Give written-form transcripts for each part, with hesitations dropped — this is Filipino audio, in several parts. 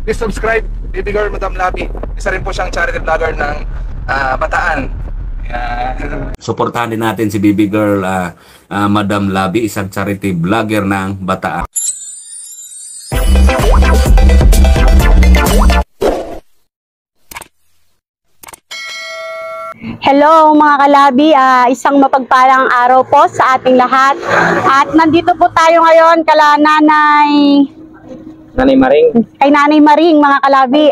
please subscribe, Baby Girl Madam Labi. Isa rin po siyang charity vlogger ng Bataan. Suportahan din natin si Baby Girl Madam Labi, isang charity vlogger ng Bataan. Hello mga kalabi, isang mapagpalang araw po sa ating lahat. At nandito po tayo ngayon kala Nanay Maring. Kay Nanay Maring mga kalabi.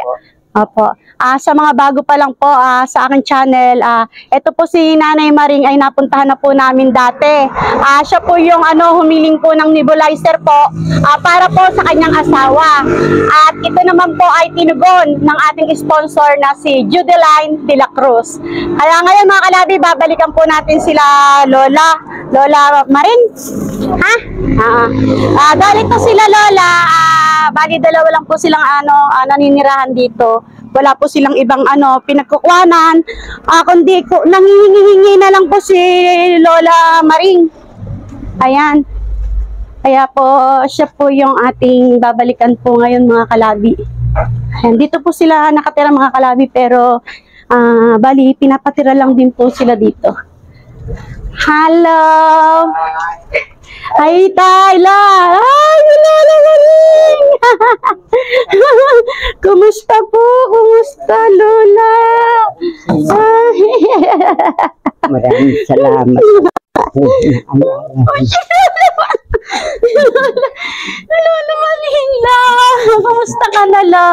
Opo. Sa mga bago pa lang po sa aking channel, ito po si Nanay Maring ay napuntahan na po namin dati. Siya po yung humiling po ng nebulizer po para po sa kanyang asawa. At ito naman po ay tinugon ng ating sponsor na si Judeline de la Cruz. Kaya ngayon mga kalabi, babalikan po natin sila Lola Maring. Ha? Galing po sila Lola. Bali dalawa lang po silang naninirahan dito. Wala po silang ibang pinagkukuhanan. Kundi nanghihingi na lang po si Lola Maring. Ayan. Kaya po siya po yung ating babalikan po ngayon mga kalabi. Ayan, dito po sila nakatira mga kalabi pero bali pinapatira lang din po sila dito. Hello. Hi, Tayla! Ay, Lola Maring! Kumusta po? Kumusta, Lola? Maraming salamat. Lola Maring lang! Kumusta ka na, Lo?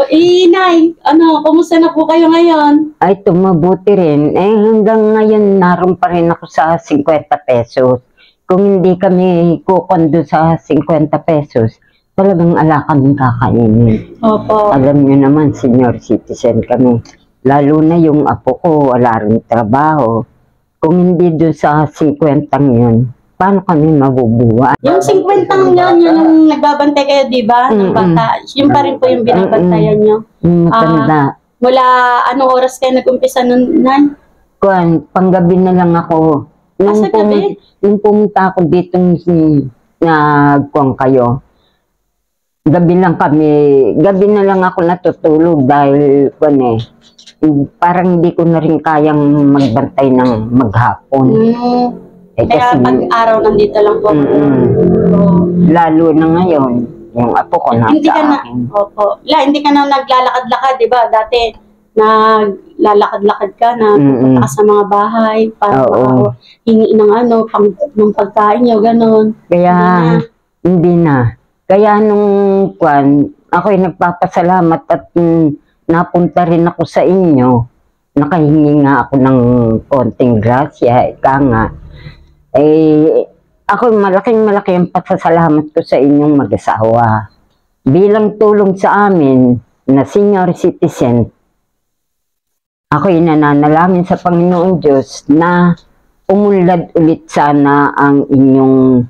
Inay, kumusta na po kayo ngayon? Ay, tumabuti rin. Hanggang ngayon, naroon pa rin ako sa 50 pesos. Kung hindi kami kukondo sa 50 pesos, talagang ala kaming kakainin. Opo. Alam niyo naman, senior citizen kami. Lalo na yung apo ko, wala rin trabaho. Kung hindi doon sa 50 yun, paano kami mabubuhay? Yung 50 yun, yung nagbabantay kayo, di ba? Ng bata. Yung pa rin po yung binabantayan nyo. Matanda. Mula anong oras kayo nag-umpisa nun, Nay? Panggabi na lang ako. Sa gabi? Nung pumunta ako dito nagkuhan kayo, gabi na lang ako natutulog dahil parang hindi ko na rin kayang magbantay ng maghapon. Kaya pag-araw nandito lang po. Lalo na ngayon, yung apo ko nasa akin. Hindi ka na naglalakad-lakad, di ba? Dati, naglalakad-lakad ka na pupunta ka sa mga bahay para hingi ng pagkain nyo, gano'n. Kaya, hindi na. Kaya nung ako'y nagpapasalamat at napunta rin ako sa inyo, nakahingi nga ako ng konting grasya, ika nga. Ako malaking ang pasasalamat ko sa inyong mag-asawa. Bilang tulong sa amin na senior citizen, ako'y nananalangin sa Panginoon Diyos na umunlad ulit sana ang inyong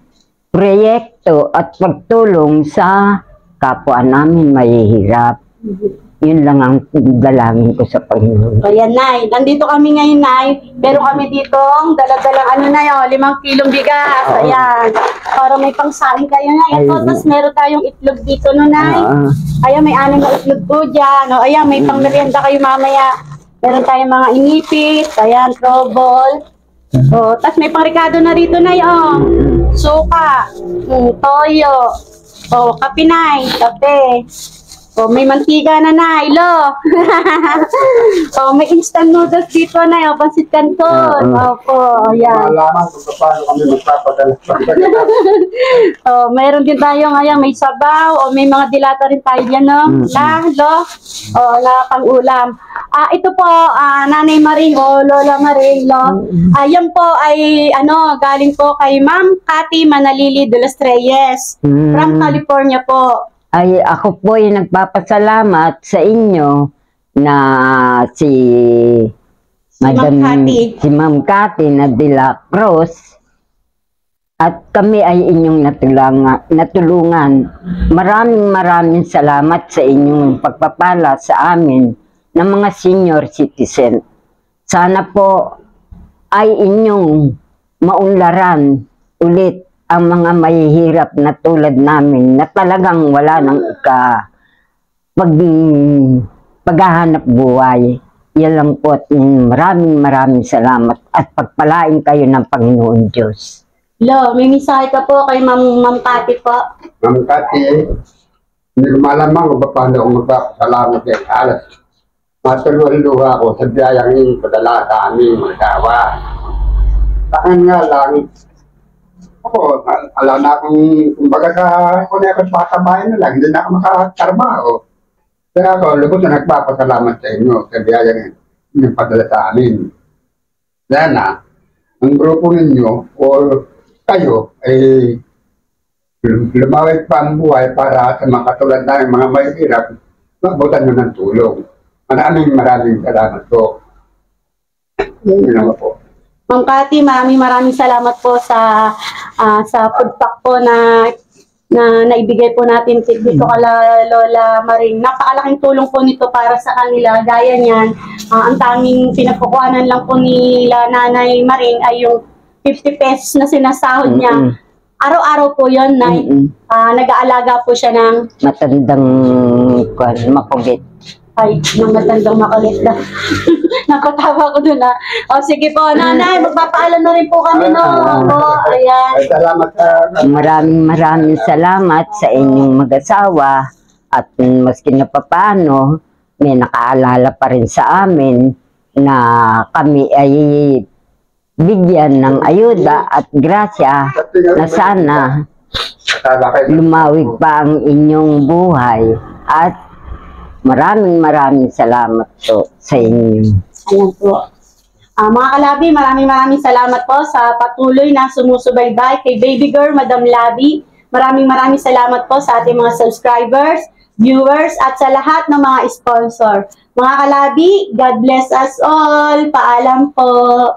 proyekto at pagtulong sa kapwa namin mahihirap. Yun lang ang dalangin ko sa Panginoon. Ayan, Nay. Nandito kami ngayon, Nay. Pero kami dito, daladalang 5 kilong bigas. Ayan. Para may pangsaing kayo, Nay. Ito, tapos meron tayong itlog dito, no, Nay. Ayan, may 6 na itlog po dyan. Ayan, may pangmerienda kayo mamaya. Meron tayong mga inipit. Ayan, trouble. Tapos may pangrekado na rito, Nay. Suka. Toyo. Kape, Nay. Kape. May mantika na, Nay, Lo. May instant noodles dito, Nay. Pansit Canton. Ayan. Malaman kung paano kami magpapadala. Mayroon din tayo ngayon, may sabaw, may mga dilata rin tayo dyan, no? Lo. Na pang-ulam. Ito po, Nanay Maring, Lola Maring, Lo. Yan po ay, galing po kay Ma'am Cathy Manalili de los Reyes. From California po. Ay, ako po ay nagpapasalamat sa inyo na si Ma'am Cathy na de la Cruz at kami ay inyong natulungan. Maraming salamat sa inyong pagpapala sa amin ng mga senior citizen. Sana po ay inyong maunlaran ulit ang mga mahihirap na tulad namin na talagang wala nang paghahanap buhay. Yan lang po at maraming salamat at pagpalain kayo ng Panginoon Diyos. Lo, may mensahe ka po kay Ma'am Cathy po. Ma'am Cathy, hindi ko malamang kung paano ako magpapasalamat kay Alas. Matulungan ako sa biyayang yung padala sa aming mag-asawa. Sa akin nga lang, ako, alam na akong, kumbaga kung ako patabayan na lang, hindi na ako makatrabaho. Kaya ako, lubos na nagpapasalamat sa inyo sa biyayang yung padala sa amin. Sana, ang grupo ninyo o kayo ay lumawit pa ang buhay para sa mga katulad namin mga mahirap, magbutan nyo ng tulong. Maraming salamat po. Yun naman po. Ma'am Cathy, maraming salamat po sa food pack po na naibigay po natin dito kala Lola Maring. Napakalaking tulong po nito para sa kanila. Gaya niyan, ang tanging pinagkukuhanan lang po nila Nanay Maring ay yung 50 pesos na sinasahod niya. Araw-araw po yun, Nay. Nag-aalaga po siya ng Matandang mapugit. ay, ng matandang makulit na. Nakatawa ko dun O sige po, Nanay, magpapaalam na rin po kami, no? Ayan. Salamat sa... Maraming salamat sa inyong mag-asawa at maski na papano, may nakaalala pa rin sa amin na kami ay bigyan ng ayuda at grasya na sana lumawig pa ang inyong buhay at maraming salamat po sa inyo. Ayan po. Mga kalabi, maraming salamat po sa patuloy na sumusubaybay kay Baby Girl, Madam Labi. Maraming salamat po sa ating mga subscribers, viewers, at sa lahat ng mga sponsor. Mga kalabi, God bless us all. Paalam po.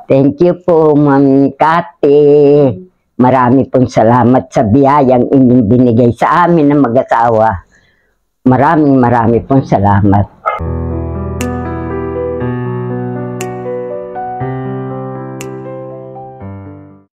Thank you po, Ma'am Cathy. Marami pong salamat sa biyayang inyong binigay sa amin ng mag-asawa. Marami pong salamat.